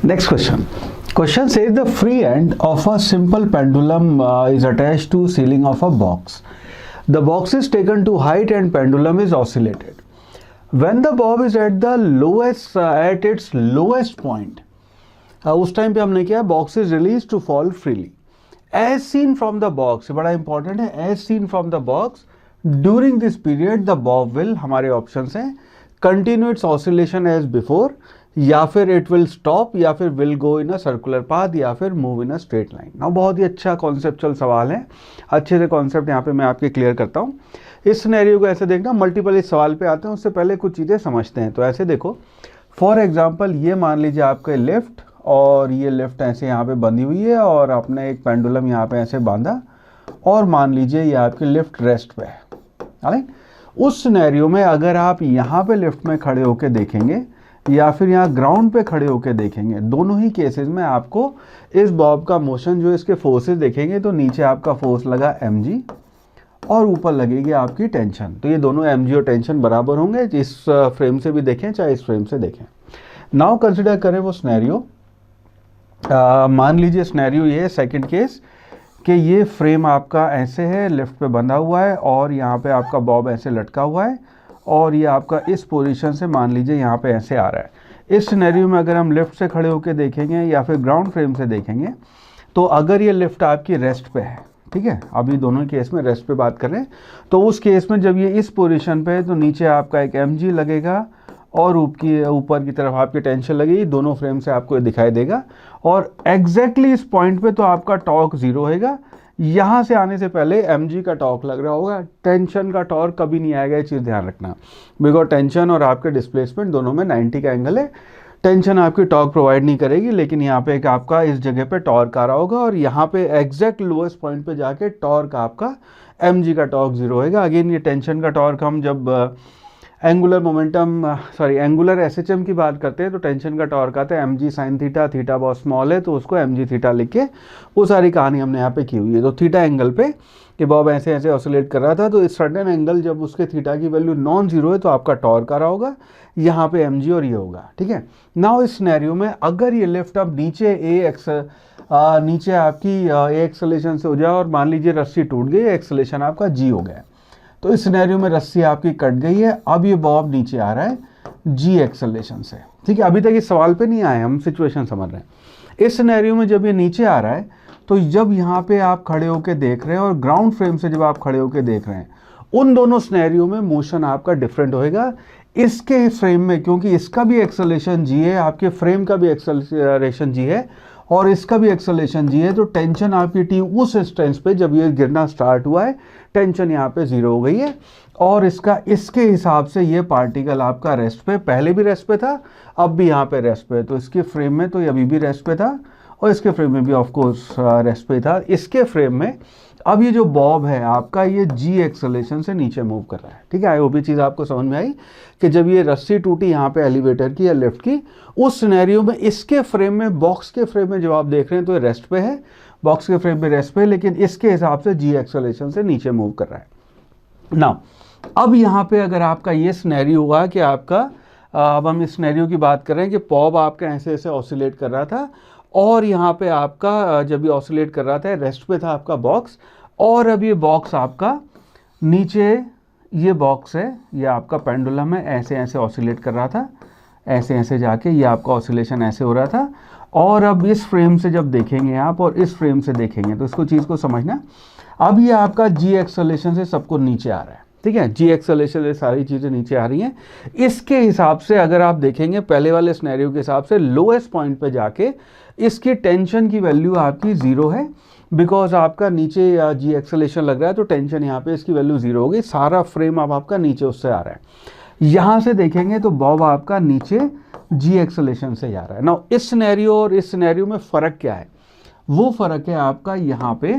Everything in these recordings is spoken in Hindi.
Next question. Question says the free end of a simple pendulum is attached to ceiling of a box. The box is taken to height and pendulum is oscillated. When the bob is at the lowest at its lowest point, उस टाइम पे हमने किया box is released to fall freely. As seen from the box, बड़ा important है, as seen from the box, during this period the bob will, हमारे options हैं, continue its oscillation as before, या फिर इट विल स्टॉप, या फिर will go in a circular path, या फिर move in a straight line. ना बहुत ही अच्छा कॉन्सेप्चुअल सवाल है, अच्छे से कॉन्सेप्ट यहाँ पे मैं आपके क्लियर करता हूँ. इस सिनेरियो को ऐसे देखना, मल्टीपल इस सवाल पे आते हैं, उससे पहले कुछ चीज़ें समझते हैं. तो ऐसे देखो, फॉर एग्जाम्पल ये मान लीजिए आपके लेफ्ट, और ये लेफ्ट ऐसे यहाँ पे बंधी हुई है, और आपने एक पेंडुलम यहाँ पे ऐसे बांधा, और मान लीजिए ये आपके लेफ्ट रेस्ट पे है. राइट, उस सिनेरियो में अगर आप यहाँ पे लेफ्ट में खड़े होके देखेंगे या फिर यहाँ ग्राउंड पे खड़े होके देखेंगे, दोनों ही केसेस में आपको इस बॉब का मोशन, जो इसके फोर्सेस देखेंगे, तो नीचे आपका फोर्स लगा mg और ऊपर लगेगी आपकी टेंशन. तो ये दोनों mg और टेंशन बराबर होंगे, इस फ्रेम से भी देखें चाहे इस फ्रेम से देखें. नाउ कंसिडर करें वो सिनेरियो. मान लीजिए सिनेरियो ये है, सेकंड केस, कि ये फ्रेम आपका ऐसे है, लेफ्ट पे बंधा हुआ है, और यहाँ पे आपका बॉब ऐसे लटका हुआ है, और ये आपका इस पोजीशन से मान लीजिए यहाँ पे ऐसे आ रहा है. इस सिनेरियो में अगर हम लेफ्ट से खड़े होकर देखेंगे या फिर ग्राउंड फ्रेम से देखेंगे, तो अगर ये लेफ्ट आपकी रेस्ट पे है, ठीक है, अभी दोनों केस में रेस्ट पे बात कर रहे हैं, तो उस केस में जब ये इस पोजीशन पे है तो नीचे आपका एक mg लगेगा और ऊपर की तरफ आपकी टेंशन लगेगी. दोनों फ्रेम से आपको ये दिखाई देगा, और एग्जैक्टली इस पॉइंट पे तो आपका टॉर्क जीरो होगा. यहाँ से आने से पहले mg का टॉर्क लग रहा होगा, टेंशन का टॉर्क कभी नहीं आएगा, ये चीज़ ध्यान रखना. बिकॉज टेंशन और आपके डिस्प्लेसमेंट दोनों में 90 का एंगल है. टेंशन आपकी टॉर्क प्रोवाइड नहीं करेगी, लेकिन यहाँ पे एक आपका इस जगह पे टॉर्क आ रहा होगा, और यहाँ पे एग्जैक्ट लोएस्ट पॉइंट पे जाके टॉर्क आपका mg का टॉर्क जीरो होगा. अगेन ये टेंशन का टॉर्क हम जब एंगुलर मोमेंटम एंगुलर एसएचएम की बात करते हैं, तो टेंशन का टॉर्क आता है mg साइन थीटा. थीटा बहुत स्मॉल है तो उसको mg थीटा लिख के वो सारी कहानी हमने यहाँ पे की हुई है. तो थीटा एंगल पे कि बॉब ऐसे ऐसे ऑसिलेट कर रहा था, तो इस सर्टेन एंगल जब उसके थीटा की वैल्यू नॉन जीरो है तो आपका टॉर्क आ रहा होगा, यहाँ पे mg और ये होगा. ठीक है, नाउ इस सिनेरियो में अगर ये लिफ्ट अब नीचे नीचे आपकी ए एक्सेलेरेशन से हो जाए, और मान लीजिए रस्सी टूट गई, एक्सेलेरेशन आपका g हो गया, तो इस सिनेरियो में रस्सी आपकी कट गई है. अब ये बॉब नीचे आ रहा है g एक्सेलेरेशन से. ठीक है, अभी तक इस सवाल पे नहीं आए, हम सिचुएशन समझ रहे हैं. इस सिनेरियो में जब ये नीचे आ रहा है, तो जब यहाँ पे आप खड़े होके देख रहे हैं और ग्राउंड फ्रेम से जब आप खड़े होके देख रहे हैं, उन दोनों सिनेरियो में मोशन आपका डिफरेंट होएगा. इसके फ्रेम में, क्योंकि इसका भी एक्सेलेरेशन g है, आपके फ्रेम का भी एक्सेलेरेशन g है, और इसका भी एक्सेलेरेशन g है, तो टेंशन आपकी टी उस स्ट्रेंथ पे जब ये गिरना स्टार्ट हुआ है, टेंशन यहाँ पे जीरो हो गई है, और इसके हिसाब से ये पार्टिकल आपका रेस्ट पे, पहले भी रेस्ट पे था, अब भी यहाँ पे रेस्ट पे, तो इसके फ्रेम में तो अभी भी रेस्ट पे था, और इसके फ्रेम में भी ऑफ कोर्स रेस्ट पे था. इसके फ्रेम में अब ये जो बॉब है आपका, ये g एक्सेलेरेशन से नीचे मूव कर रहा है. ठीक है, आई होप ये चीज़ आपको समझ में आई कि जब ये रस्सी टूटी यहाँ पे एलिवेटर की या लिफ्ट की, उस सिनेरियो में इसके फ्रेम में, बॉक्स के फ्रेम में जब आप देख रहे हैं तो ये रेस्ट पे है, बॉक्स के फ्रेम पे रेस्ट पे, लेकिन इसके हिसाब से g एक्सेलेरेशन से नीचे मूव कर रहा है. नाउ अब यहाँ पे अगर आपका ये सिनेरियो हुआ कि आपका, अब हम इस सिनेरियो की बात कर रहे हैं कि बॉब आपका ऐसे ऐसे ऑसिलेट कर रहा था, और यहाँ पे आपका जब ये ऑसिलेट कर रहा था, रेस्ट पे था आपका बॉक्स, और अब ये बॉक्स आपका नीचे, ये बॉक्स है, ये आपका पेंडुलम है, ऐसे ऐसे ऑसिलेट कर रहा था, ऐसे ऐसे जाके ये आपका ऑसिलेशन ऐसे हो रहा था. और अब इस फ्रेम से जब देखेंगे आप और इस फ्रेम से देखेंगे, तो इसको चीज़ को समझना. अब ये आपका g एक्सेलेरेशन से सबको नीचे आ रहा है. ठीक है, g एक्सेलेरेशन से सारी चीज़ें नीचे आ रही हैं. इसके हिसाब से अगर आप देखेंगे, पहले वाले सिनेरियो के हिसाब से लोएस्ट पॉइंट पे जाके इसकी टेंशन की वैल्यू आपकी ज़ीरो है, बिकॉज आपका नीचे g एक्सेलेरेशन लग रहा है, तो टेंशन यहाँ पे इसकी वैल्यू ज़ीरो होगी. सारा फ्रेम अब आपका नीचे उससे आ रहा है. यहाँ से देखेंगे तो बॉब आपका नीचे g एक्सेलेरेशन से जा रहा है. नाउ इस सिनेरियो और इस सिनेरियो में फ़र्क क्या है? वो फ़र्क है आपका यहाँ पे,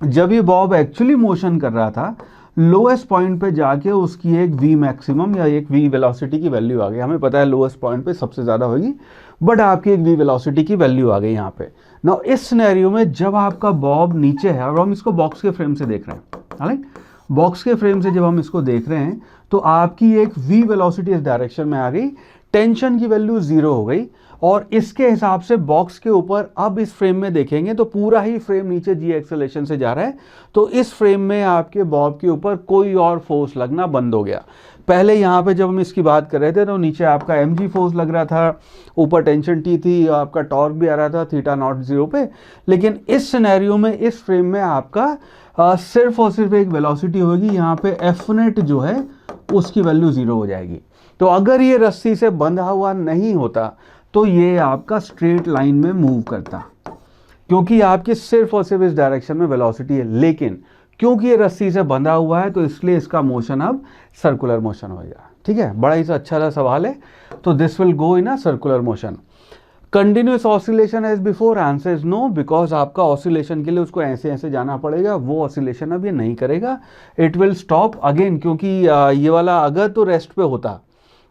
जब ये बॉब एक्चुअली मोशन कर रहा था, लोएस्ट पॉइंट पे जाके उसकी एक v मैक्सिमम या एक v वेलोसिटी की वैल्यू आ गई. हमें पता है लोएस्ट पॉइंट पे सबसे ज़्यादा होगी, बट आपकी एक v वेलोसिटी की वैल्यू आ गई यहाँ पे. नाउ इस सिनेरियो में जब आपका बॉब नीचे है, और हम इसको बॉक्स के फ्रेम से देख रहे हैं, राइट, बॉक्स के फ्रेम से जब हम इसको देख रहे हैं, तो आपकी एक v वेलोसिटी इस डायरेक्शन में आ गई, टेंशन की वैल्यू 0 हो गई, और इसके हिसाब से बॉक्स के ऊपर अब इस फ्रेम में देखेंगे तो पूरा ही फ्रेम नीचे जी एक्सेलरेशन से जा रहा है, तो इस फ्रेम में आपके बॉब के ऊपर कोई और फोर्स लगना बंद हो गया। पहले यहाँ पे जब हम इसकी बात कर रहे थे तो नीचे आपका mg फोर्स लग रहा था, ऊपर टेंशन T थी, आपका टॉर्क भी आ रहा था थीटा नॉट 0 पे, लेकिन इस सिनेरियो में इस फ्रेम में आपका सिर्फ और सिर्फ एक वेलोसिटी होगी, यहाँ पे एफ नेट जो है उसकी वैल्यू 0 हो जाएगी। तो अगर ये रस्सी से बंधा हुआ नहीं होता तो ये आपका स्ट्रेट लाइन में मूव करता, क्योंकि आपकी सिर्फ और सिर्फ इस डायरेक्शन में वेलोसिटी है, लेकिन क्योंकि ये रस्सी से बंधा हुआ है तो इसलिए इसका मोशन अब सर्कुलर मोशन होगा। ठीक है, बड़ा ही अच्छा सा सवाल है। तो this will go in a circular motion. Continuous oscillation as before, answer is no, because आपका ऑसिलेशन के लिए उसको ऐसे ऐसे जाना पड़ेगा, वो ऑसिलेशन अब ये नहीं करेगा, इट विल स्टॉप अगेन, क्योंकि ये वाला अगर तो रेस्ट पे होता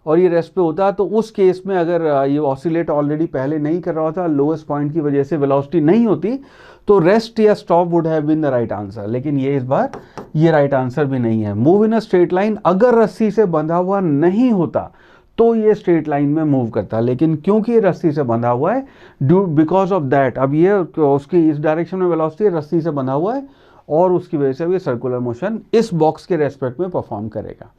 और ये रेस्ट पे होता तो उस केस में अगर ये ऑसिलेट ऑलरेडी पहले नहीं कर रहा होता, लोएस्ट पॉइंट की वजह से वेलोसिटी नहीं होती, तो रेस्ट या stop would have been the right answer. लेकिन ये इस बार ये राइट आंसर भी नहीं है। Move in a straight line, अगर रस्सी से बंधा हुआ नहीं होता तो ये स्ट्रेट लाइन में मूव करता, लेकिन क्योंकि ये रस्सी से बंधा हुआ है, ड्यू बिकॉज ऑफ दैट अब ये उसकी इस डायरेक्शन में वेलोसिटी रस्सी से बंधा हुआ है और उसकी वजह से ये सर्कुलर मोशन इस बॉक्स के रेस्पेक्ट में परफॉर्म करेगा।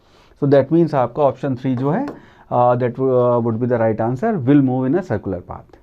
सो दैट मीन्स आपका ऑप्शन 3 जो है that would be the right answer, will move in a circular path.